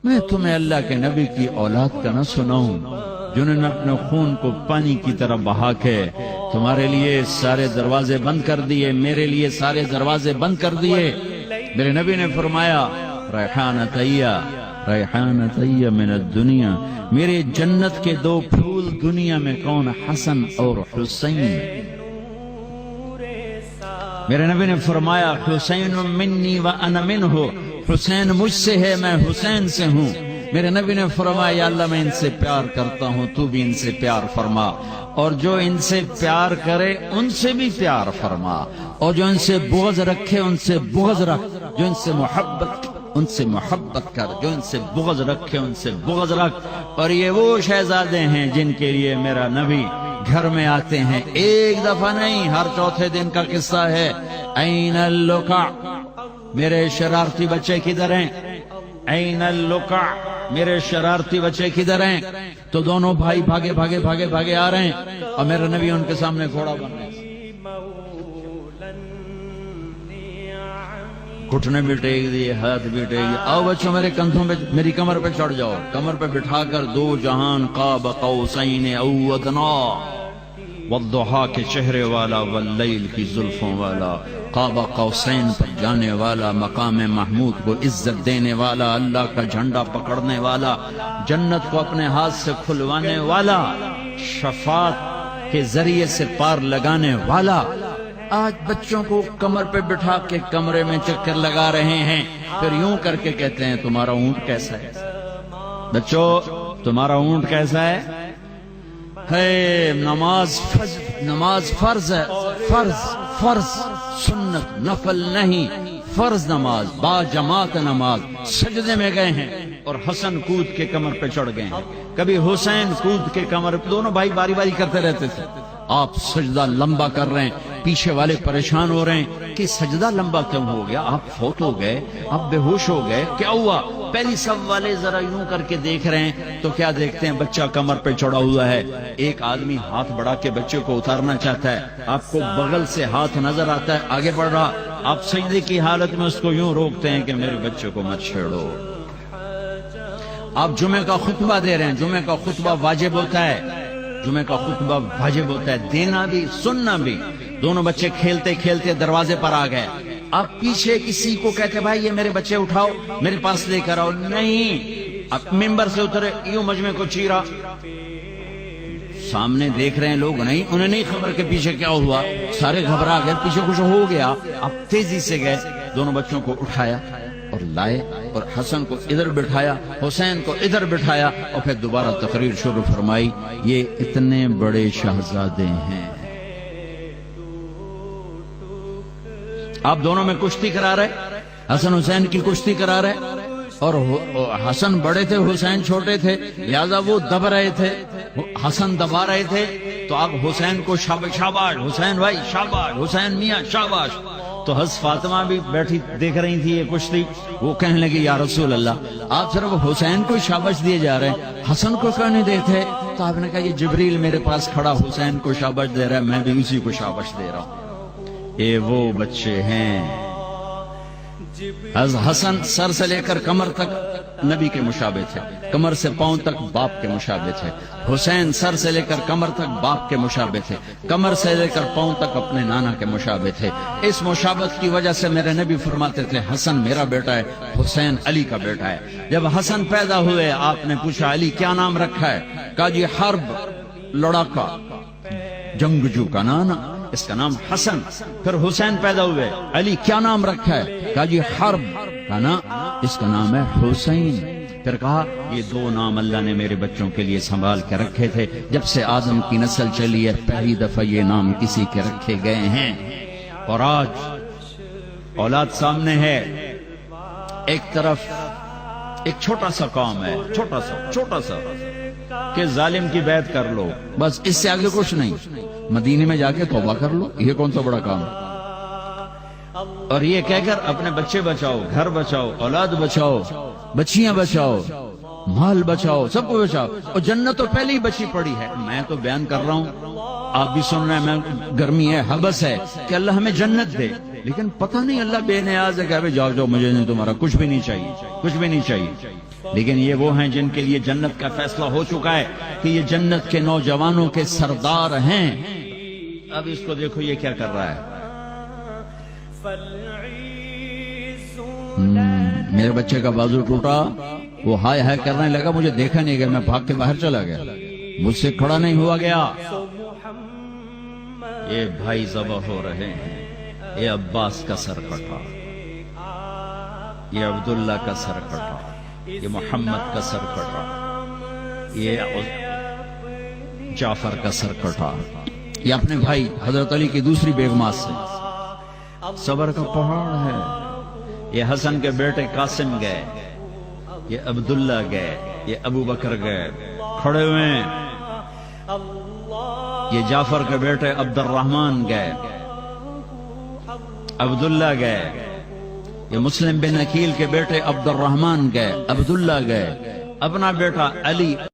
میں تمہیں اللہ کے نبی کی اولاد کا نہ سناؤں جنہوں نے اپنے خون کو پانی کی طرح بہا کے تمہارے لیے سارے دروازے بند کر دیے، میرے لیے سارے دروازے بند کر دیے۔ میرے نبی نے فرمایا ریحانتیہ من الدنیا، میرے جنت کے دو پھول دنیا میں کون؟ حسن اور حسین۔ میرے نبی نے فرمایا حسین منی وانا منہ، حسین مجھ سے ہے، میں حسین سے ہوں۔ میرے نبی نے فرمایا یا اللہ میں ان سے پیار کرتا ہوں، تو بھی ان سے پیار فرما، اور جو ان سے پیار کرے ان سے بھی پیار فرما، اور جو ان سے بغض رکھے ان سے بغض رکھ، جو ان سے محبت ان سے محبت کر، جو ان سے بغض رکھے ان سے بغض رکھ۔ اور یہ وہ شہزادے ہیں جن کے لیے میرا نبی گھر میں آتے ہیں، ایک دفعہ نہیں، ہر چوتھے دن کا قصہ ہے۔ این اللقع، میرے شرارتی بچے کدھر ہیں؟ این اللقع، میرے شرارتی بچے کدھر ہیں؟ تو دونوں بھائی بھاگے آ رہے ہیں، اور میرا نبی ان کے سامنے گھوڑا بن رہے ہیں، گھٹنے بھی ٹیک دیے، ہاتھ بھی ٹیک دیے۔ آؤ بچوں میرے کندھوں پہ، میری کمر پہ چڑھ جاؤ، کمر پہ بٹھا کر دو جہان قاب قوسین او ادنا، والضحا کے چہرے والا، واللیل کی زلفوں والا، قاب قوسین پر جانے والا، مقام محمود کو عزت دینے والا، اللہ کا جھنڈا پکڑنے والا، جنت کو اپنے ہاتھ سے کھلوانے والا، شفاعت کے ذریعے سے پار لگانے والا، آج بچوں کو کمر پہ بٹھا کے کمرے میں چکر لگا رہے ہیں، پھر یوں کر کے کہتے ہیں تمہارا اونٹ کیسا ہے؟ بچوں تمہارا اونٹ کیسا ہے؟ نماز فرض ہے، فرض سنت نفل نہیں، فرض نماز، با جماعت نماز، سجدے میں گئے ہیں اور حسن کود کے کمر پہ چڑھ گئے ہیں، کبھی حسین کود کے کمر پہ، دونوں بھائی باری باری کرتے رہتے تھے۔ آپ سجدہ لمبا کر رہے ہیں، پیچھے والے پریشان ہو رہے ہیں کہ سجدہ لمبا کیوں ہو گیا؟ آپ فوت ہو گئے، آپ بے ہوش ہو گئے، کیا ہوا؟ پہلی صف والے ذرا یوں کر کے دیکھ رہے ہیں تو کیا دیکھتے ہیں؟ بچہ کمر پہ چڑھا ہوا ہے، ایک آدمی ہاتھ بڑھا کے بچے کو اتارنا چاہتا ہے، آپ کو بغل سے ہاتھ نظر آتا ہے آگے بڑھ رہا، آپ سجدے کی حالت میں اس کو یوں روکتے ہیں کہ میرے بچے کو مت چھیڑو۔ آپ جمعہ کا خطبہ دے رہے ہیں، جمعہ کا خطبہ واجب ہوتا ہے، جمعہ کا خطبہ واجب ہوتا ہے، دینا بھی سننا بھی۔ دونوں بچے کھیلتے کھیلتے دروازے پر آ گئے، آپ پیچھے کسی کو کہتے بھائی یہ میرے بچے اٹھاؤ میرے پاس لے کر آؤ، نہیں، آپ ممبر سے اترے، یوں مجمع کو چیرا، سامنے دیکھ رہے ہیں لوگ، نہیں، انہیں نہیں خبر کہ پیچھے کیا ہوا، سارے گھبرا گئے، پیچھے کچھ ہو گیا، آپ تیزی سے گئے، دونوں بچوں کو اٹھایا اور لائے، اور حسن کو ادھر بٹھایا، حسین کو ادھر بٹھایا، اور پھر دوبارہ تقریر شروع فرمائی، یہ اتنے بڑے شہزادے ہیں۔ آپ دونوں میں کشتی کرا رہے، حسن حسین کی کشتی کرا رہے، اور حسن بڑے تھے، حسین چھوٹے تھے، لہذا وہ دب رہے تھے، حسن دبا رہے تھے، تو آپ حسین کو شاباش حسین بھائی، شاباش حسین میاں شاباش۔ تو حضرت فاطمہ بھی بیٹھی دیکھ رہی تھی یہ کشتی، وہ کہنے لگی یا رسول اللہ آپ صرف حسین کو شاباش دیے جا رہے ہیں، حسن کو کہنے دیتے؟ تو آپ نے کہا یہ جبریل میرے پاس کھڑا حسین کو شاباش دے رہا ہے، میں بھی اسی کو شاباش دے رہا ہوں۔ یہ وہ بچے ہیں، حسن سر سے لے کر کمر تک نبی کے مشابہ تھے، کمر سے پاؤں تک باپ کے مشابہ تھے، حسین سر سے لے کر کمر تک باپ کے مشابہ تھے، کمر سے لے کر پاؤں تک اپنے نانا کے مشابہ تھے۔ اس مشابہت کی وجہ سے میرے نبی فرماتے تھے حسن میرا بیٹا ہے، حسین علی کا بیٹا ہے۔ جب حسن پیدا ہوئے آپ نے پوچھا علی کیا نام رکھا ہے؟ کہا جی حرب، لڑاکا، جنگجو کا نانا، اس کا نام حسن۔ پھر حسین پیدا ہوئے، علی کیا نام رکھا ہے؟ کہا جی حرب، کہا اس کا نام ہے حسین۔ پھر کہا یہ دو نام اللہ نے میرے بچوں کے لیے سنبھال کے رکھے تھے، جب سے آدم کی نسل چلی ہے پہلی دفعہ یہ نام کسی کے رکھے گئے ہیں۔ اور آج اولاد سامنے ہے، ایک طرف ایک چھوٹا سا کام ہے، چھوٹا سا کہ ظالم کی بیعت کر لو، بس اس سے آگے کچھ نہیں، مدینے میں جا کے توبہ کر لو، یہ کون سا بڑا کام ہے؟ اور یہ کہہ کر اپنے بچے بچاؤ، گھر بچاؤ، اولاد بچاؤ، بچیاں بچاؤ، مال بچاؤ، سب کو بچاؤ، اور جنت تو پہلے ہی بچی پڑی ہے۔ میں تو بیان کر رہا ہوں، آپ بھی سن رہے ہیں، میں گرمی ہے، حبس ہے کہ اللہ ہمیں جنت دے، لیکن پتہ نہیں اللہ بے نیاز ہے کہ جاؤ مجھے نہیں، تمہارا کچھ بھی نہیں چاہیے، کچھ بھی نہیں چاہیے۔ لیکن یہ وہ ہیں جن کے لیے جنت کا فیصلہ ہو چکا ہے کہ یہ جنت کے نوجوانوں کے سردار ہیں. اب اس کو دیکھو یہ کیا کر رہا ہے. میرے بچے کا بازو ٹوٹا، وہ ہائے ہائے کرنے لگا، مجھے دیکھا نہیں گیا، میں بھاگ کے باہر چلا گیا، مجھ سے کھڑا نہیں ہوا گیا. یہ بھائی ذبح ہو رہے ہیں. یہ عباس کا سر کٹا، یہ عبداللہ کا سر کٹا، یہ محمد کا سر کٹا، یہ جعفر کا سر کٹا. یہ اپنے بھائی حضرت علی کی دوسری بیگمات سے. صبر کا پہاڑ ہے. یہ حسن کے بیٹے قاسم گئے، یہ عبداللہ گئے، یہ ابو بکر گئے کھڑے ہوئے ہیں. یہ جعفر کے بیٹے عبد الرحمن گئے، عبداللہ گئے. یہ مسلم بن عقیل کے بیٹے عبد الرحمن گئے، عبداللہ گئے. اپنا بیٹا علی